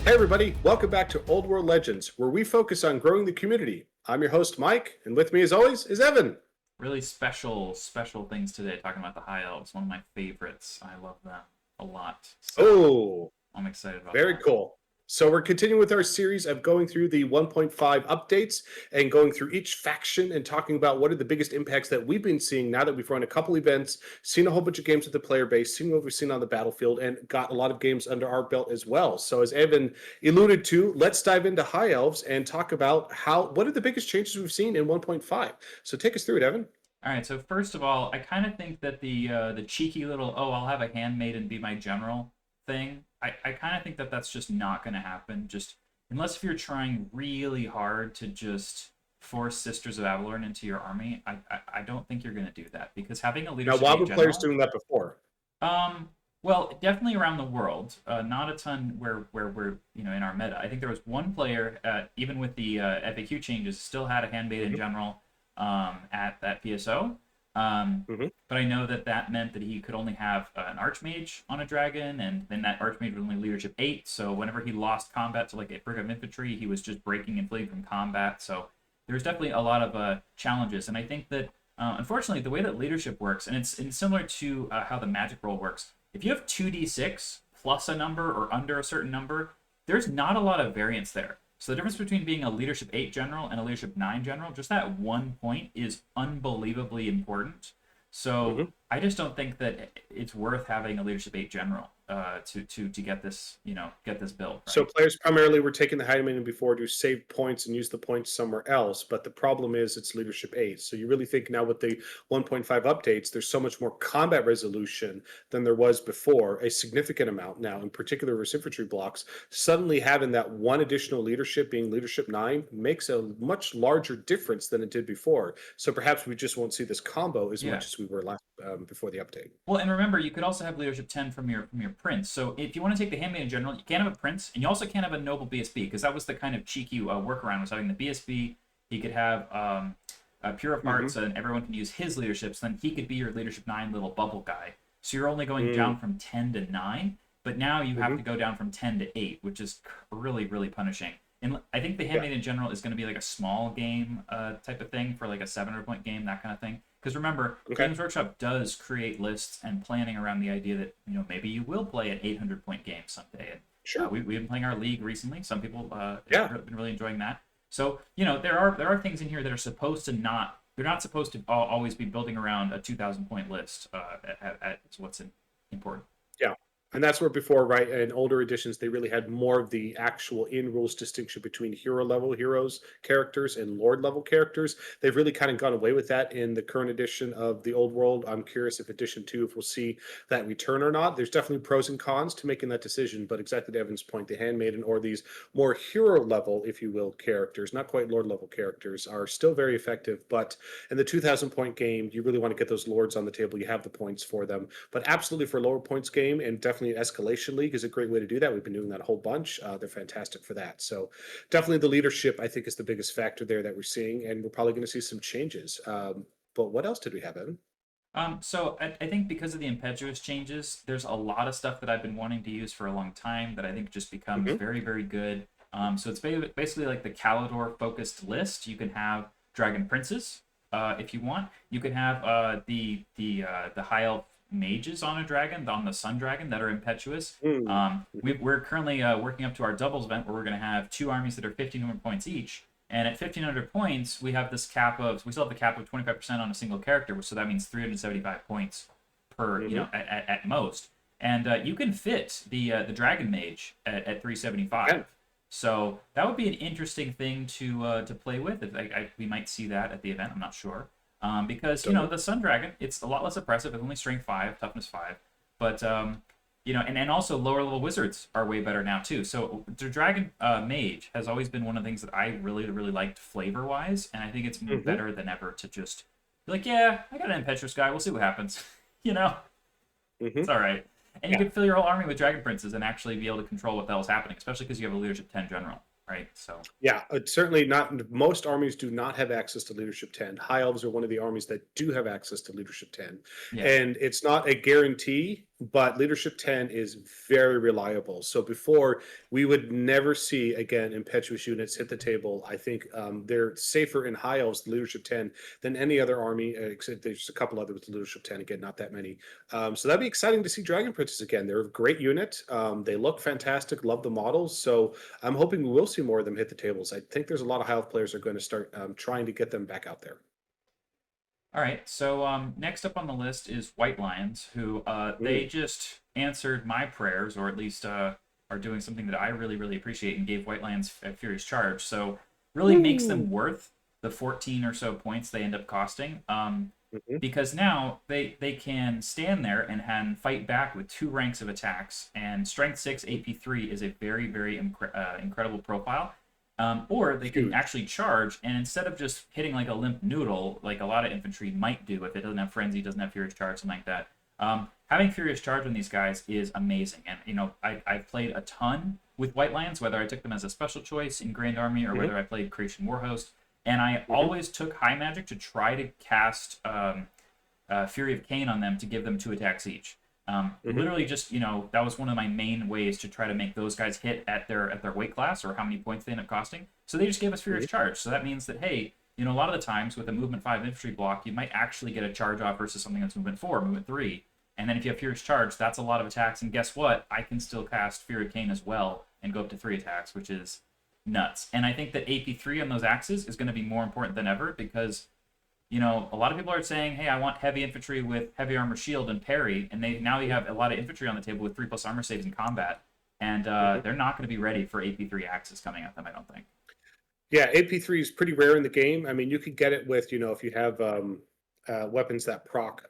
Hey everybody, welcome back to Old World Legends, where we focus on growing the community. I'm your host Mike, and with me as always is Evan. Really special things today, talking about the High Elves, one of my favorites. I love them a lot. So Oh, I'm excited about very that. cool. So we're continuing with our series of going through the 1.5 updates and going through each faction and talking about what are the biggest impacts that we've been seeing now that we've run a couple events, seen a whole bunch of games with the player base, seen what we've seen on the battlefield, and got a lot of games under our belt as well. So as Evan alluded to, let's dive into High Elves and talk about what are the biggest changes we've seen in 1.5. So take us through it, Evan. All right, so first of all, I kind of think that the cheeky little I'll have a handmaiden be my general thing. I kind of think that that's just not going to happen. Just unless if you're trying really hard to just force Sisters of Avalorn into your army, I don't think you're going to do that because having a Now, leadership why 8 were players general. doing that before? Well, definitely around the world. Not a ton where we're in our meta. I think there was one player, even with the FAQ changes, still had a handmaiden Hmm. general at that PSO. Hmm. But I know that that meant that he could only have an archmage on a dragon, and then that archmage was only leadership 8. So whenever he lost combat to like a brig of infantry, he was just breaking and fleeing from combat. So there's definitely a lot of challenges, and I think that unfortunately the way that leadership works, and it's similar to how the magic roll works. If you have 2d6 plus a number or under a certain number, there's not a lot of variance there. So the difference between being a leadership 8 general and a leadership 9 general, just that 1 point is unbelievably important. So Hmm. I just don't think that it's worth having a leadership 8 general to get this, get this build, So right? players primarily were taking the Handmaiden before to save points and use the points somewhere else, but the problem is it's leadership 8. So you really think now with the 1.5 updates, there's so much more combat resolution than there was before, a significant amount now, in particular with infantry blocks. Suddenly having that one additional leadership being leadership 9 makes a much larger difference than it did before. So perhaps we just won't see this combo as Yeah. much as we were last before the update. Well, and remember, you could also have leadership 10 from your prince. So if you want to take the handmaiden general, you can't have a prince, and you also can't have a noble BSB because that was the kind of cheeky workaround was having the BSB. He could have Pure of Hmm. Hearts, and everyone can use his leadership. So then he could be your leadership 9 little bubble guy. So you're only going Mm-hmm. down from 10 to 9, but now you have to go down from 10 to 8, which is really punishing. And I think the Yeah. handmaiden general is going to be like a small game type of thing for like a 700-point game, that kind of thing. Because remember, Okay. Games Workshop does create lists and planning around the idea that maybe you will play an 800-point game someday. And Sure. we've been playing our league recently. Some people Yeah. have been really enjoying that. So there are things in here that are supposed to not. They're not supposed to always be building around a 2,000-point list. What's important. Yeah. And that's where before, right, in older editions, they really had more of the actual in-rules distinction between hero level heroes characters and lord level characters. They've really kind of gone away with that in the current edition of the old world. I'm curious if edition 2, if we'll see that return or not. There's definitely pros and cons to making that decision, but exactly to Evan's point, the handmaiden or these more hero level, if you will, characters, not quite lord level characters, are still very effective. But in the 2,000-point game, you really want to get those lords on the table. You have the points for them. But absolutely for lower points game, and definitely Escalation League is a great way to do that. We've been doing that a whole bunch. They're fantastic for that. So definitely the leadership, I think, is the biggest factor there that we're seeing, and we're probably going to see some changes. But what else did we have, Evan? So I think because of the impetuous changes, there's a lot of stuff that I've been wanting to use for a long time that I think just becomes Hmm. very good. So it's basically like the Calidor focused list. You can have Dragon Princes if you want. You can have the High Elf mages on a dragon, on the Sun Dragon that are impetuous. Mm. We're currently working up to our doubles event where we're going to have two armies that are 1,500 points each. And at 1,500 points, we have this cap of we still have the cap of 25% on a single character, so that means 375 points per Hmm. at most. And you can fit the Dragon Mage at 375. Yeah. So that would be an interesting thing to play with. We might see that at the event. I'm not sure. Because Don't know. the Sun Dragon, it's a lot less oppressive. It's only strength 5, toughness 5, but and also lower level wizards are way better now too. So the Dragon Mage has always been one of the things that I really liked flavor wise, and I think it's Hmm. better than ever to just be like, yeah, I got an Impetuous guy. We'll see what happens. you know, Hmm. it's all right. And you Yeah. can fill your whole army with Dragon Princes and actually be able to control what the hell's happening, especially because you have a leadership 10 general, right? So Yeah, certainly not. Most armies do not have access to Leadership 10. High Elves are one of the armies that do have access to Leadership 10. yeah. And it's not a guarantee but leadership 10 is very reliable. So before, we would never see again impetuous units hit the table. I think they're safer in High Elves leadership 10 than any other army, except there's a couple others with leadership 10, again, not that many. So that'd be exciting to see Dragon Princes again. They're a great unit. They look fantastic, love the models. So I'm hoping we will see more of them hit the tables. I think there's a lot of High Elf players are going to start trying to get them back out there. All right, so next up on the list is White Lions, who they Mm. just answered my prayers, or at least are doing something that I really, really appreciate, and gave White Lions a Furious Charge. So really makes them Woo! worth the 14 or so points they end up costing, Mhm. because now they can stand there and fight back with 2 ranks of attacks, and Strength 6 AP3 is a very, very incredible profile. Or they can Huge. actually charge, and instead of just hitting like a limp noodle, like a lot of infantry might do if it doesn't have frenzy, doesn't have furious charge, something like that. Having furious charge on these guys is amazing, and I've played a ton with White Lions, whether I took them as a special choice in Grand Army or Mhm. whether I played Chracian War Host, and I Mhm. always took High Magic to try to cast Fury of Cain on them to give them 2 attacks each. Mhm. Literally, just that was one of my main ways to try to make those guys hit at their weight class or how many points they end up costing. So they just gave us Furious Mhm. Charge. So that means that hey, a lot of the times with a movement 5 infantry block, you might actually get a charge off versus something that's movement 4, movement 3. And then if you have Furious Charge, that's a lot of attacks. And guess what? I can still cast Fury of Cain as well and go up to 3 attacks, which is nuts. And I think that AP3 on those axes is going to be more important than ever because a lot of people are saying, "Hey, I want heavy infantry with heavy armor, shield, and parry," and now you have a lot of infantry on the table with 3+ armor saves in combat, and Mhm. they're not going to be ready for AP3 axes coming at them. I don't think. Yeah, AP3 is pretty rare in the game. I mean, you could get it with, if you have weapons that proc,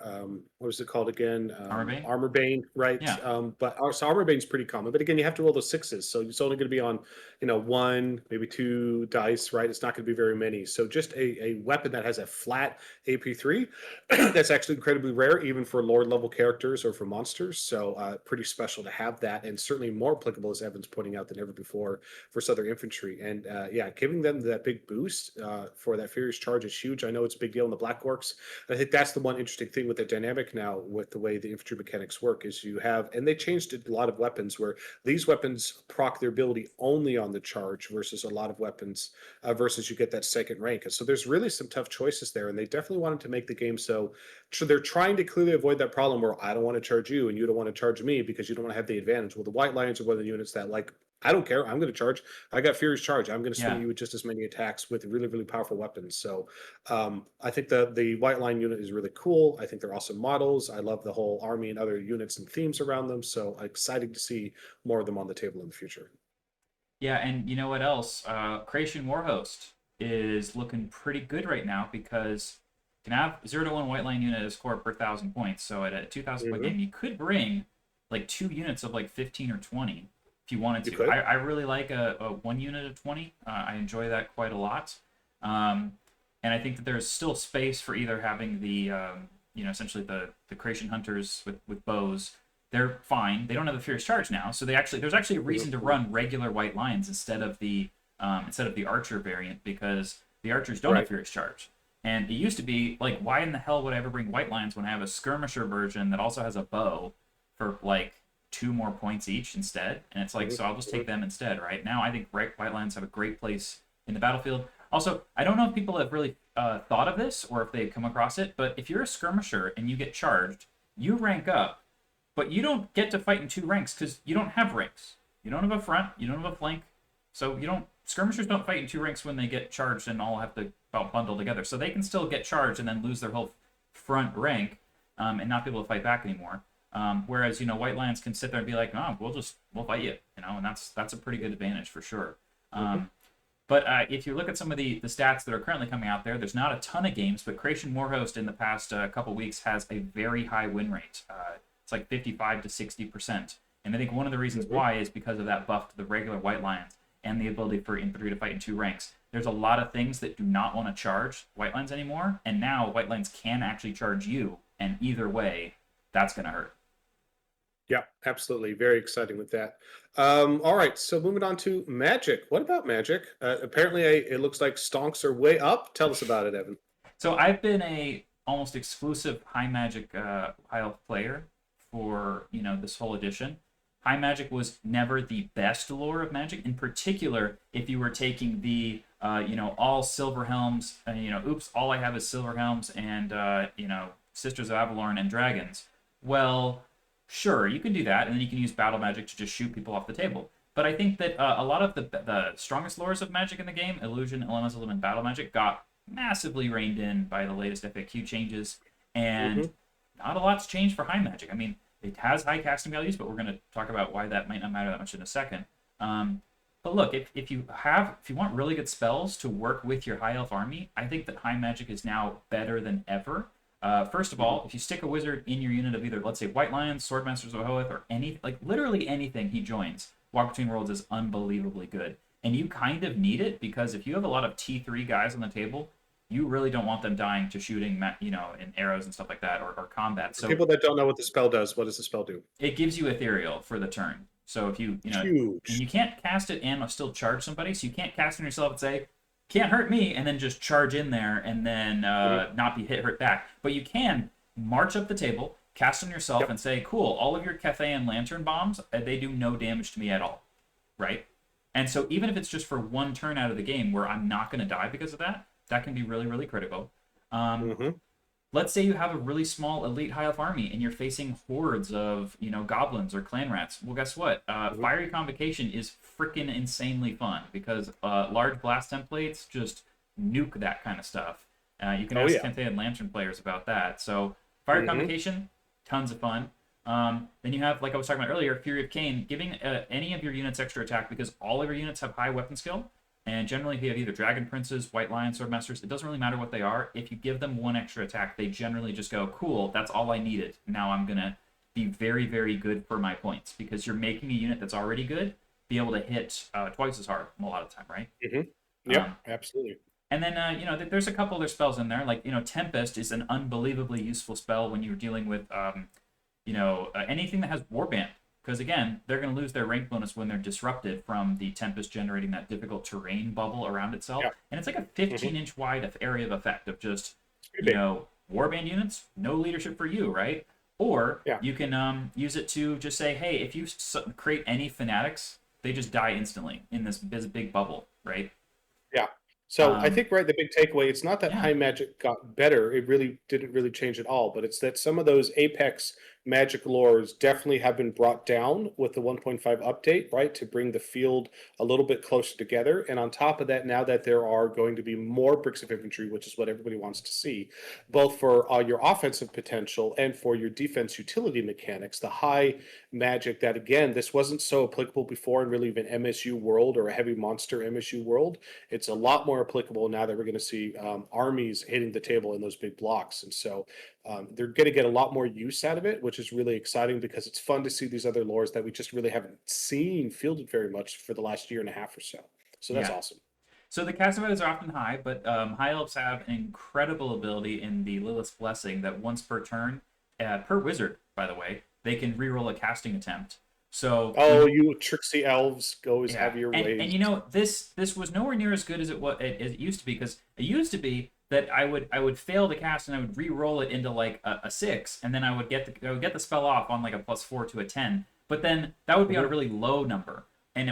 what was it called again? Armor Bane? Armor Bane, right? Yeah, So Armor Bane's pretty common, but again, you have to roll those sixes. So it's only going to be on, one, maybe 2 dice, right? It's not going to be very many. So just a weapon that has a flat AP3, that's actually incredibly rare, even for Lord level characters or for monsters. So pretty special to have that, and certainly more applicable, as Evan's pointing out, than ever before for Southern Infantry. And yeah, giving them that big boost for that Furious Charge is huge. I know it's a big deal in the Black Orcs. I think that's the one interesting thing with the dynamic now, with the way the infantry mechanics work, is you have, and they changed a lot of weapons where these weapons proc their ability only on the charge versus a lot of weapons versus you get that second rank. And so there's really some tough choices there, and they definitely wanted to make the game so they're trying to clearly avoid that problem where I don't want to charge you and you don't want to charge me because you don't want to have the advantage. Well, the White Lions are one of the units that, like, I don't care. I'm going to charge. I got Furious Charge. I'm going to swing yeah, you with just as many attacks with really, really powerful weapons. So I think the White Line unit is really cool. I think they're awesome models. I love the whole army and other units and themes around them. So excited to see more of them on the table in the future. yeah. And you know what else? Chracian War Host is looking pretty good right now because you can have 0 to 1 white line unit as score per 1,000 points. So at a 2,000 point Hmm. game, you could bring like 2 units of like 15 or 20 if you wanted You to. could. I really like a 1 unit of 20. I enjoy that quite a lot. Um, and I think that there's still space for either having essentially the Chracian hunters with bows. They're fine. They don't have the fierce charge now, so there's actually a reason to Mhm. run regular white lions instead of the archer variant because the archers don't have Right. fierce charge. And it used to be like, why in the hell would I ever bring white lions when I have a skirmisher version that also has a bow for like 2 more points each instead? And it's like, Hmm. so I'll just Hmm. take them instead, right? Now I think white lions have a great place in the battlefield. Also, I don't know if people have really thought of this or if they've come across it, but if you're a skirmisher and you get charged, you rank up, but you don't get to fight in 2 ranks because you don't have ranks. You don't have a front, you don't have a flank, so you don't. Skirmishers don't fight in 2 ranks when they get charged and all have to about bundle together. So they can still get charged and then lose their whole front rank and not be able to fight back anymore. Whereas white lions can sit there and be like, oh, we'll fight you, and that's a pretty good advantage for sure. Hmm. Um, but if you look at some of the stats that are currently coming out there, there's not a ton of games, but Chracian War Host in the past couple weeks has a very high win rate. It's like 55 to 60%. And I think one of the reasons Hmm. why is because of that buff to the regular White Lions and the ability for infantry to fight in 2 ranks. There's a lot of things that do not want to charge White Lions anymore, and now White Lions can actually charge you, and either way, that's going to hurt. Yeah, absolutely. Very exciting with that. All right, so moving on to Magic. What about Magic? Apparently, it looks like stonks are way up. Tell us about it, So I've been a almost exclusive high magic high elf player for, this whole edition. High Magic was never the best lore of Magic, in particular if you were taking the, all Silver Helms, oops, all I have is Silver Helms and, Sisters of Avalorn and Dragons. Well, sure, you can do that, and then you can use Battle Magic to just shoot people off the table. But I think that a lot of the strongest lores of Magic in the game, Illusion, Elementalism, and Battle Magic, got massively reined in by the latest FAQ changes, and not a lot's changed for High Magic. I mean, it has high casting values, but we're going to talk about why that might not matter that much in a second. But look, if you want really good spells to work with your High Elf army, I think that High Magic is now better than ever. First of all, if you stick a wizard in your unit of either, let's say, White Lions, Swordmasters of Hoeth, or literally anything he joins, Walk Between Worlds is unbelievably good. And you kind of need it, because if you have a lot of T3 guys on the table, you really don't want them dying to shooting, in arrows and stuff like that, or combat. So For people that don't know what the spell does, what does the spell do? it gives you ethereal for the turn. So if you and you can't cast it and still charge somebody, so you can't cast it on yourself and say, can't hurt me, and then just charge in there and then not be hurt back. But you can march up the table, cast on yourself, and say, cool, all of your Cathayan Lantern bombs, they do no damage to me at all, right? And so even if it's just for one turn out of the game where I'm not going to die because of that, that can be really, really critical. Let's say you have a really small elite High Elf army and you're facing hordes of, goblins or clan rats. Well, guess what? Fiery Convocation is freaking insanely fun, because large blast templates just nuke that kind of stuff. You can ask Cathayan Lantern players about that. So Fiery Convocation, tons of fun. Then you have, like I was talking about earlier, Fury of Cain, giving any of your units extra attack, because all of your units have high weapon skill. And generally, if you have either Dragon Princes, White Lion, Swordmasters, it doesn't really matter what they are. If you give them one extra attack, they generally just go, cool, that's all I needed. Now I'm going to be very, very good for my points, because you're making a unit that's already good be able to hit twice as hard a lot of the time, right? Yeah, absolutely. And then, there's a couple other spells in there. Like, Tempest is an unbelievably useful spell when you're dealing with, anything that has Warband. Because, again, they're going to lose their rank bonus when they're disrupted from the Tempest generating that difficult terrain bubble around itself. And it's like a 15-inch wide area of effect of just, Warband units, no leadership for you, right? Or you can use it to just say, hey, if you create any Fanatics, they just die instantly in this big bubble, right? Yeah. So I think, the big takeaway, it's not that High Magic got better. It really didn't really change at all. But it's that some of those Apex Magic lores definitely have been brought down with the 1.5 update, right, to bring the field a little bit closer together. And on top of that, now that there are going to be more bricks of infantry, which is what everybody wants to see, both for your offensive potential and for your defense utility mechanics, the High Magic that, again, this wasn't so applicable before in really even MSU world or a heavy monster MSU world. It's a lot more applicable now that we're going to see armies hitting the table in those big blocks. And so they're going to get a lot more use out of it, which is really exciting, because it's fun to see these other lores that we just really haven't seen fielded very much for the last year and a half or so. So that's awesome. So the casting values are often high, but High Elves have an incredible ability in the Lilith's Blessing that once per turn, per wizard, by the way, they can reroll a casting attempt. So you tricksy elves always have your ways. And this was nowhere near as good as it used to be, because it used to be that I would fail the cast and I would re-roll it into like a 6, and then I would get the spell off on like a +4 to a 10. But then that would be on a really low number.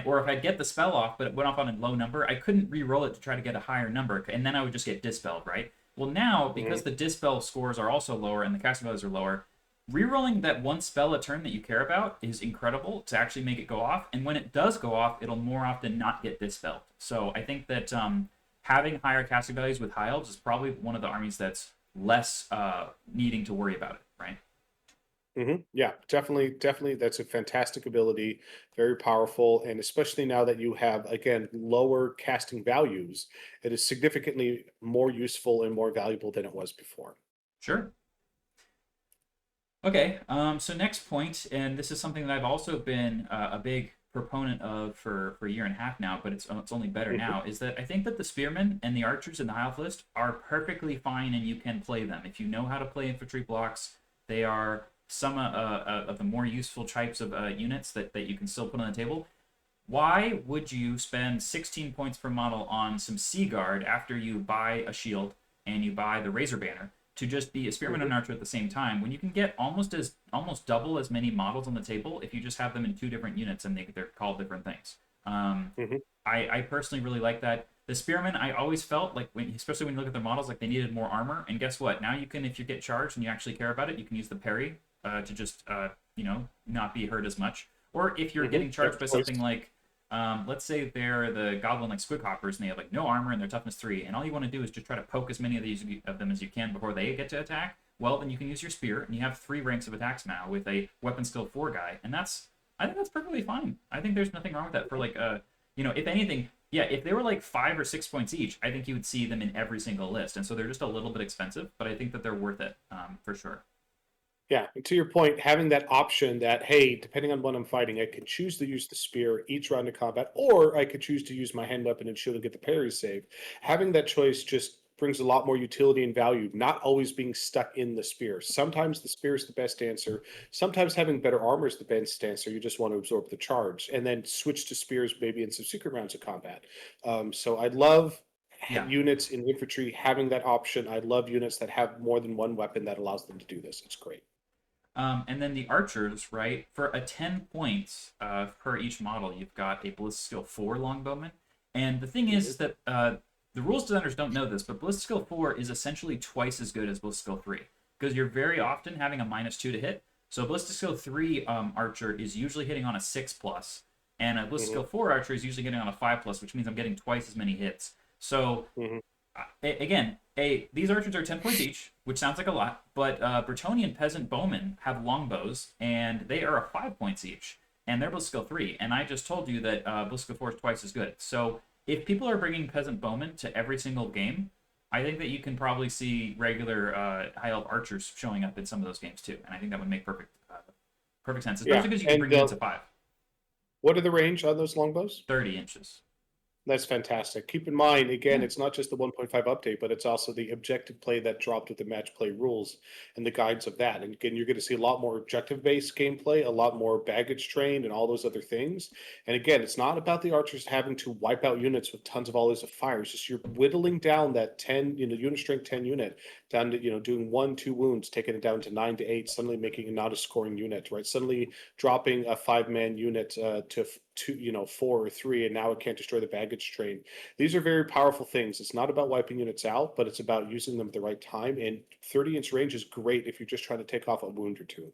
Or if I'd get the spell off, but it went off on a low number, I couldn't re-roll it to try to get a higher number, and then I would just get dispelled, right? Well, now, because the dispel scores are also lower and the casting values are lower, re-rolling that one spell a turn that you care about is incredible to actually make it go off. And when it does go off, it'll more often not get dispelled. So I think that having higher casting values with High Elves is probably one of the armies that's less needing to worry about it, right? Yeah, definitely. That's a fantastic ability, very powerful, and especially now that you have, again, lower casting values, it is significantly more useful and more valuable than it was before. Sure. Okay, so next point, and this is something that I've also been a big proponent of for a year and a half now, but it's only better now, is that I think that the Spearmen and the Archers in the High Elf list are perfectly fine, and you can play them. If you know how to play infantry blocks, they are some of the more useful types of units that you can still put on the table. Why would you spend 16 points per model on some Seaguard after you buy a shield and you buy the Razor Banner, to just be a Spearman Mhm. and Archer at the same time when you can get almost double as many models on the table if you just have them in two different units and they're called different things. Mhm. I personally really like that. The Spearmen, I always felt like, especially when you look at their models, like they needed more armor. And guess what? Now you can, if you get charged and you actually care about it, you can use the parry to just, not be hurt as much. Or if you're Mhm. getting Yep. charged by Choice. something like, let's say they're the goblin like squig hoppers and they have like no armor and they're toughness 3, and all you want to do is just try to poke as many of them as you can before they get to attack. Well, then you can use your spear and you have 3 ranks of attacks now with a weapon skill 4 guy, and I think that's perfectly fine. I think there's nothing wrong with that for like if anything, yeah, if they were like 5 or 6 points each, I think you would see them in every single list, and so they're just a little bit expensive, but I think that they're worth it for sure. Yeah, and to your point, having that option that, hey, depending on what I'm fighting, I could choose to use the spear each round of combat, or I could choose to use my hand weapon and shield and get the parry save. Having that choice just brings a lot more utility and value, not always being stuck in the spear. Sometimes the spear is the best answer. Sometimes having better armor is the best answer. You just want to absorb the charge and then switch to spears maybe in some secret rounds of combat. So I love Yeah. units in infantry having that option. I love units that have more than one weapon that allows them to do this. It's great. And then the archers, right? For a 10 points per each model, you've got a ballistic skill 4 longbowman. And the thing is that the rules designers don't know this, but ballistic skill 4 is essentially twice as good as ballistic skill 3 because you're very often having a -2 to hit. So ballistic skill 3 archer is usually hitting on a 6 plus, and a ballistic Mhm. skill 4 archer is usually hitting on a 5 plus, which means I'm getting twice as many hits. So Mhm. again, these archers are 10 points each, which sounds like a lot, but Bretonnian peasant bowmen have longbows, and they are a 5 points each, and they're Bliss skill 3. And I just told you that Bliss skill 4 is twice as good. So if people are bringing peasant bowmen to every single game, I think that you can probably see regular High Elf archers showing up in some of those games too, and I think that would make perfect sense, especially Yeah, because you can and bring units of 5, what are the range on those longbows? 30 inches. That's fantastic. Keep in mind, again, Yeah, it's not just the 1.5 update, but it's also the objective play that dropped with the match play rules and the guides of that. And again, you're going to see a lot more objective-based gameplay, a lot more baggage trained, and all those other things. And again, it's not about the archers having to wipe out units with tons of volleys of fire. It's just you're whittling down that 10, unit strength 10 unit down to, doing 1, 2 wounds, taking it down to 9 to 8, suddenly making it not a scoring unit, right? Suddenly dropping a 5-man unit to 2, 4 or 3, and now it can't destroy the baggage train. These are very powerful things. It's not about wiping units out, but it's about using them at the right time. And 30-inch range is great if you're just trying to take off a wound or two.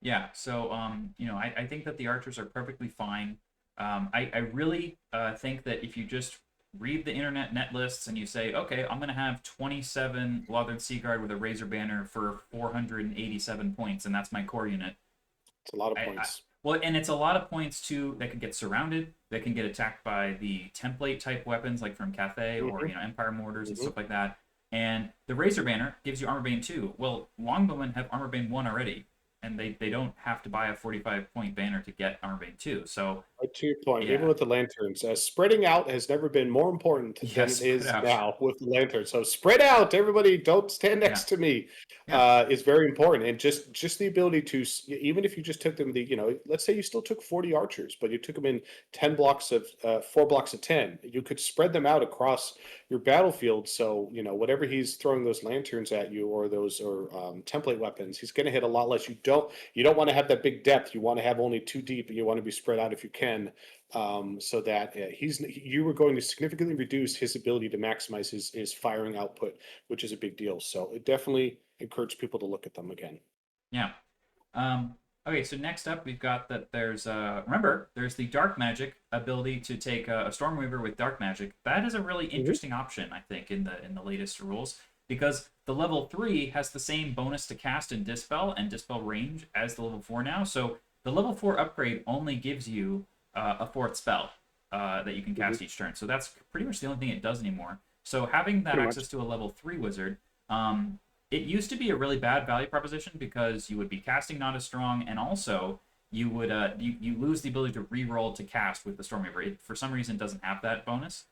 yeah. So, I think that the archers are perfectly fine. I really think that if you just read the internet net lists and you say, okay, I'm going to have 27 Lothern Seaguard with a Razor Banner for 487 points, and that's my core unit. It's a lot of I points. well, and it's a lot of points too that could get surrounded, that can get attacked by the template type weapons like from Cathay or Hmm. Empire mortars and Hmm. stuff like that. And the Razor Banner gives you Armor Bane 2. Well, Longbowmen have Armor Bane 1 already, and they don't have to buy a 45-point banner to get Armor Bane 2. So To your point, even yeah, with the lanterns, spreading out has never been more important yeah, than it spread is out. now with the lantern. So spread out, everybody. Don't stand Yeah, next to me. yeah, Is very important, and just the ability to even if you just took them let's say you still took 40 archers, but you took them in 10 blocks of 4 blocks of 10. You could spread them out across your battlefield. So whatever he's throwing those lanterns at you or those or template weapons, he's going to hit a lot less. You don't want to have that big depth. You want to have only 2 deep, and you want to be spread out if you can, so that you were going to significantly reduce his ability to maximize his firing output, which is a big deal. So it definitely encourage people to look at them again. yeah. Um, okay, so next up we've got that there's remember there's the dark magic ability to take a stormweaver with dark magic. That is a really Mhm. interesting option, I think, in the latest rules because the level 3 has the same bonus to cast and dispel range as the level 4 now. So the level 4 upgrade only gives you a fourth spell that you can Mhm. cast each turn. So that's pretty much the only thing it does anymore. So having that Pretty much. access to a level 3 wizard it used to be a really bad value proposition because you would be casting not as strong, and also you would you lose the ability to re-roll to cast with the Stormweaver. It for some reason doesn't have that bonus.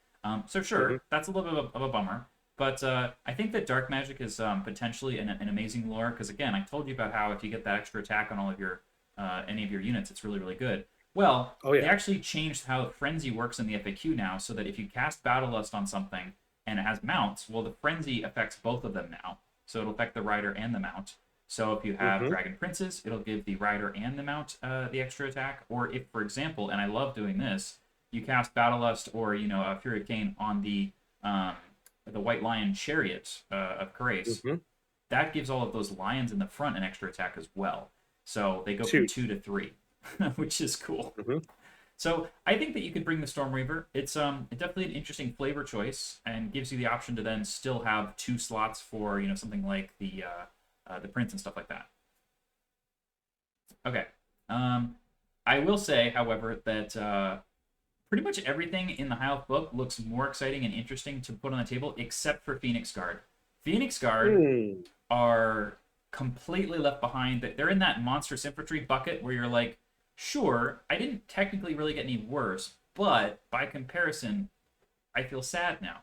So Mhm. sure, that's a little bit of a bummer. But I think that dark magic is potentially an amazing lore because again, I told you about how if you get that extra attack on all of your any of your units, it's really good. Well, Oh they yeah. actually changed how frenzy works in the FAQ now, so that if you cast battle lust on something and it has mounts, well, the frenzy affects both of them now. so it'll affect the rider and the mount. So if you have dragon princes, it'll give the rider and the mount the extra attack. Or if, for example, and I love doing this, you cast Battle Lust or a Fury of Cain on the White Lion chariot of Chrace, that gives all of those lions in the front an extra attack as well. So they go from 2 to 3, which is cool. So I think that you could bring the Stormweaver. It's definitely an interesting flavor choice and gives you the option to then still have 2 slots for something like the Prince and stuff like that. Okay. I will say, however, that pretty much everything in the High Elf book looks more exciting and interesting to put on the table, except for Phoenix Guard. Phoenix Guard are completely left behind. They're in that monstrous infantry bucket where you're like, sure, I didn't technically really get any worse, but by comparison, I feel sad now.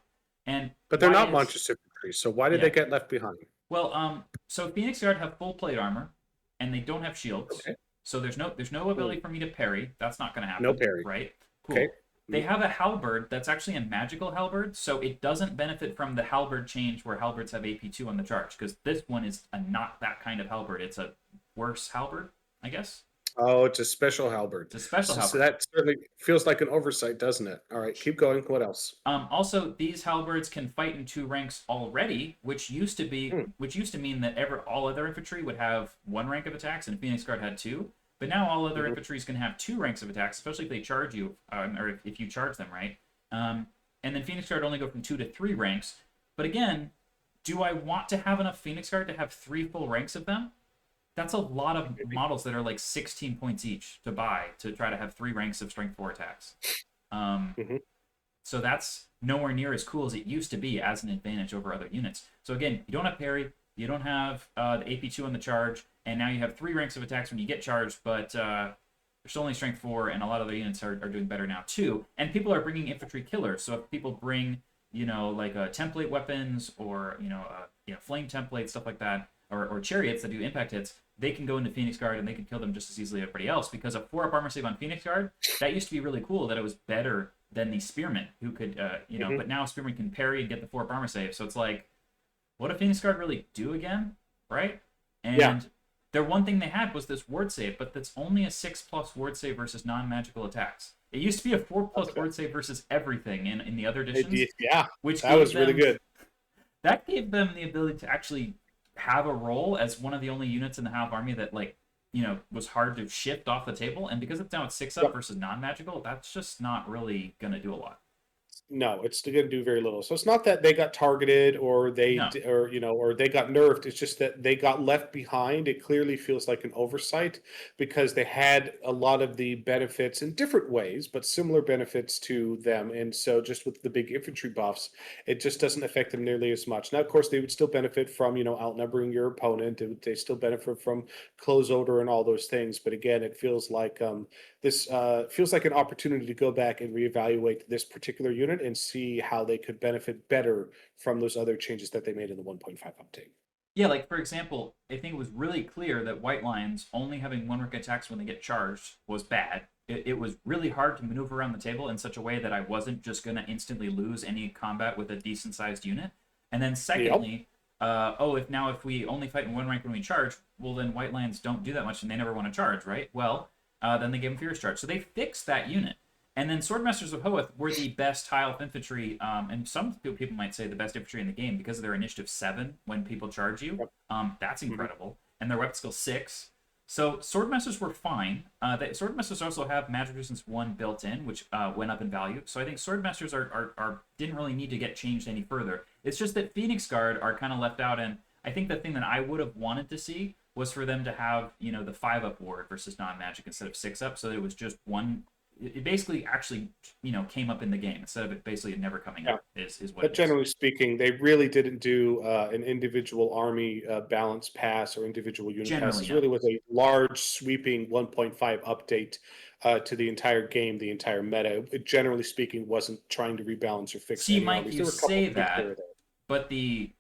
But they're not monstrous infantry, so why did they get left behind? Well, so Phoenix Guard have full plate armor, and they don't have shields. Okay. So there's no ability for me to parry. That's not going to happen. No parry. Right? Cool. Okay. They have a halberd that's actually a magical halberd, so it doesn't benefit from the halberd change where halberds have AP2 on the charge, because this one is not that kind of halberd. It's a worse halberd, I guess. Oh, it's a special halberd. It's a special halberd. So that certainly feels like an oversight, doesn't it? All right, keep going. What else? Also, these halberds can fight in 2 ranks already, which used to mean that all other infantry would have 1 rank of attacks, and Phoenix Guard had 2. But now all other infantry is going to have 2 ranks of attacks, especially if they charge you, or if you charge them, right? And then Phoenix Guard only go from 2 to 3 ranks. But again, do I want to have enough Phoenix Guard to have 3 full ranks of them? That's a lot of models that are like 16 points each to buy to try to have 3 ranks of strength 4 attacks. So that's nowhere near as cool as it used to be as an advantage over other units. So again, you don't have parry, you don't have the AP2 on the charge, and now you have 3 ranks of attacks when you get charged, but they're still only strength 4, and a lot of other units are doing better now too. And people are bringing infantry killers. So if people bring, like template weapons or flame templates, stuff like that, or chariots that do impact hits, they can go into Phoenix Guard and they can kill them just as easily as everybody else, because a 4-up armor save on Phoenix Guard, that used to be really cool, that it was better than the Spearmen, who could, but now Spearmen can parry and get the 4-up armor save. So it's like, what did Phoenix Guard really do again, right? And their one thing they had was this ward save, but that's only a 6+ ward save versus non-magical attacks. It used to be a 4+ ward save versus everything in the other editions. Which that was really good. That gave them the ability to actually have a role as one of the only units in the High Elf army that was hard to shift off the table, and because it's now at 6-up versus non-magical, that's just not really gonna do a lot. No, it's going to do very little. So it's not that they got targeted or they got nerfed. It's just that they got left behind. It clearly feels like an oversight because they had a lot of the benefits in different ways, but similar benefits to them. And so just with the big infantry buffs, it just doesn't affect them nearly as much. Now, of course, they would still benefit from, outnumbering your opponent. They still benefit from close order and all those things. But again, it feels like this feels like an opportunity to go back and reevaluate this particular unit and see how they could benefit better from those other changes that they made in the 1.5 update. Yeah, like for example, I think it was really clear that White Lions only having 1 rank attacks when they get charged was bad. It was really hard to maneuver around the table in such a way that I wasn't just going to instantly lose any combat with a decent sized unit. And then secondly, if we only fight in 1 rank when we charge, well then White Lions don't do that much and they never want to charge, right? Well, then they gave them Fierce Charge. So they fixed that unit. And then Swordmasters of Hoeth were the best High Elf infantry, and some people might say the best infantry in the game because of their initiative 7 when people charge you. That's incredible. And their weapon skill 6. So Swordmasters were fine. Swordmasters also have Magic Resistance 1 built in, which went up in value. So I think Swordmasters didn't really need to get changed any further. It's just that Phoenix Guard are kind of left out, and I think the thing that I would have wanted to see was for them to have, the 5-up ward versus non-magic instead of 6-up, so that it was just one. It basically actually, came up in the game instead of it basically never coming up. Is what. But generally speaking, they really didn't do an individual army balance pass or individual unit pass. It really was a large, sweeping 1.5 update to the entire game, the entire meta. It, generally speaking, wasn't trying to rebalance or fix. See, Mike, you say that, but the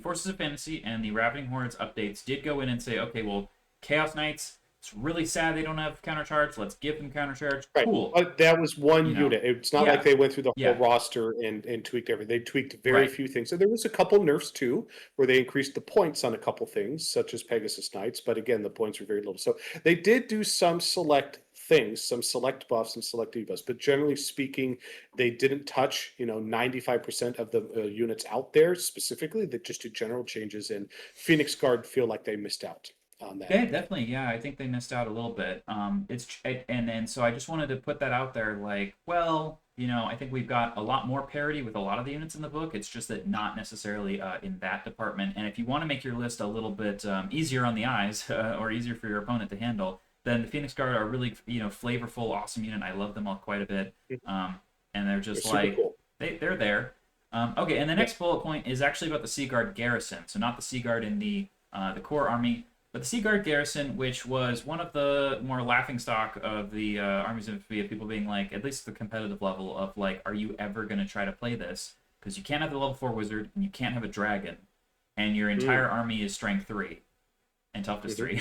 Forces of Fantasy and the Ravening Hordes updates did go in and say, okay, well, Chaos Knights It's really sad they don't have countercharge. Let's give them countercharge. Right. Cool. But that was one You know. unit. It's not Yeah. like they went through the Yeah. whole roster and tweaked everything. They tweaked very Right. few things. So there was a couple nerfs too, where they increased the points on a couple things, such as Pegasus Knights. But again, the points were very little. So they did do some select things, some select buffs and select debuffs. But generally speaking, they didn't touch 95% of the units out there specifically. They just did general changes. And Phoenix Guard feel like they missed out on that. Yeah, definitely. Yeah, I think they missed out a little bit. And so I just wanted to put that out there. Like, well, I think we've got a lot more parity with a lot of the units in the book. It's just that not necessarily in that department. And if you want to make your list a little bit easier on the eyes or easier for your opponent to handle, then the Phoenix Guard are really flavorful, awesome unit. I love them all quite a bit. And they're just They're like cool. they're there. Okay, and the next bullet point is actually about the Seaguard garrison. So not the Seaguard in the core army. But the Seaguard garrison, which was one of the more laughingstock of the armies of infantry, of people being like, at least the competitive level of like, are you ever going to try to play this? Because you can't have the level 4 wizard, and you can't have a dragon, and your entire army is strength 3 and toughness 3.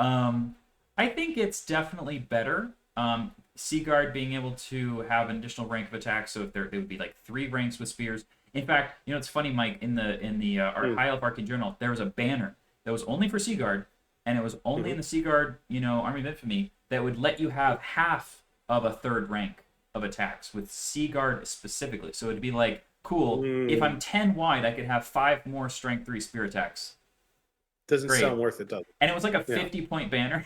I think it's definitely better. Seaguard being able to have an additional rank of attack, so if there would be like 3 ranks with spears. In fact, it's funny, Mike. In the High Elf Arcane Journal, there was a banner that was only for Seaguard, and it was only in the Seaguard, Army of Infamy, that would let you have half of a 3rd rank of attacks with Seaguard specifically. So it'd be like, cool, if I'm 10 wide, I could have 5 more strength 3 spear attacks. Doesn't sound worth it, does it? And it was like a 50-point banner.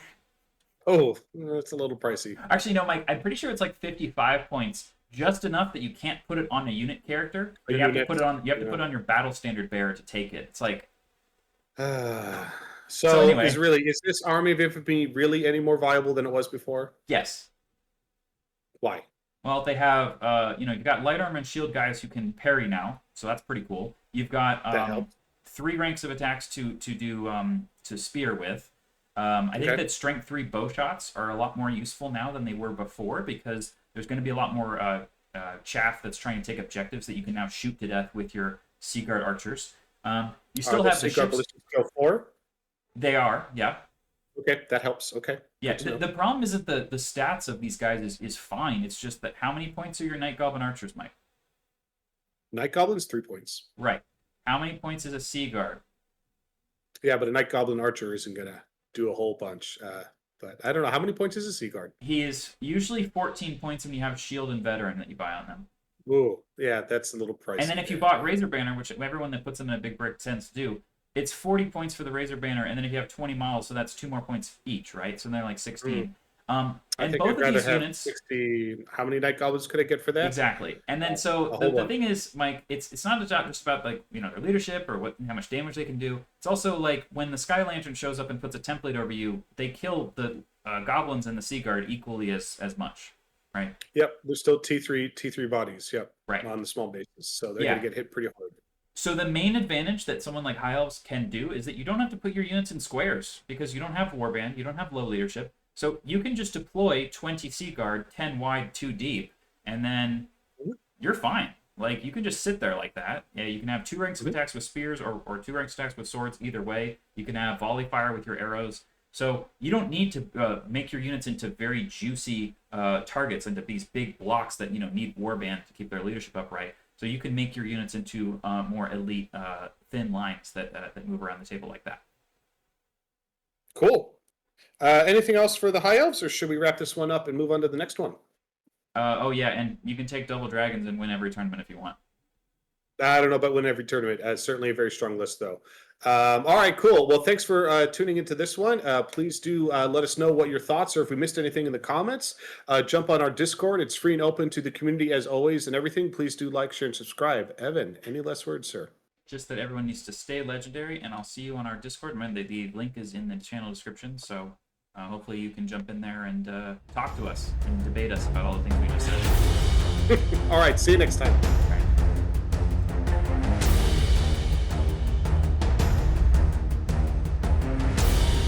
Oh, that's a little pricey. Actually, no, Mike, I'm pretty sure it's like 55 points, just enough that you can't put it on a unit character. You have to put it on your battle standard bearer to take it. It's like, so anyway. Is this Army of Infamy really any more viable than it was before? Yes. Why? Well, they have you've got light armor and shield guys who can parry now, so that's pretty cool. You've got 3 ranks of attacks to spear with. I think that strength 3 bow shots are a lot more useful now than they were before, because there's going to be a lot more chaff that's trying to take objectives that you can now shoot to death with your Seaguard archers. You still have the ships. Go 4? They are, yeah. Okay, that helps. Okay. Yeah, the problem is that the stats of these guys is fine. It's just that how many points are your Night Goblin archers, Mike? Night Goblin's 3 points. Right. How many points is a Seaguard? Yeah, but a Night Goblin archer isn't going to do a whole bunch. But I don't know. How many points is a Seaguard? He is usually 14 points when you have Shield and Veteran that you buy on them. Ooh, yeah, that's a little pricey. And then if you bought Razor Banner, which everyone that puts them in a big brick tends to do, it's 40 points for the Razor Banner, and then if you have 20 models, so that's 2 more points each, right? So they're like 16. I think both I'd of these have units 60. How many Night Goblins could I get for that? Exactly. And then so the thing is, Mike, it's not just about like their leadership or how much damage they can do. It's also like when the Sky Lantern shows up and puts a template over you, they kill the goblins and the Seaguard equally as much, right? Yep, there's still T3 bodies. Yep, right, on the small bases, so they're gonna get hit pretty hard. So the main advantage that someone like High Elves can do is that you don't have to put your units in squares, because you don't have Warband, you don't have low leadership. So you can just deploy 20 Seaguard, 10 wide, 2 deep, and then you're fine. Like, you can just sit there like that. Yeah, you can have 2 ranks of attacks with spears or 2 ranks of attacks with swords, either way. You can have volley fire with your arrows. So you don't need to make your units into very juicy targets, into these big blocks that need Warband to keep their leadership upright. So you can make your units into more elite, thin lines that move around the table like that. Cool. Anything else for the High Elves, or should we wrap this one up and move on to the next one? Oh, yeah, and you can take double dragons and win every tournament if you want. I don't know about win every tournament. Certainly a very strong list, though. All right, cool. Well, thanks for tuning into this one. Please do let us know what your thoughts are. If we missed anything in the comments, jump on our Discord. It's free and open to the community as always and everything. Please do like, share, and subscribe. Evan, any last words, sir? Just that everyone needs to stay legendary, and I'll see you on our Discord. Remember, the link is in the channel description, so hopefully you can jump in there and talk to us and debate us about all the things we just said. All right, see you next time.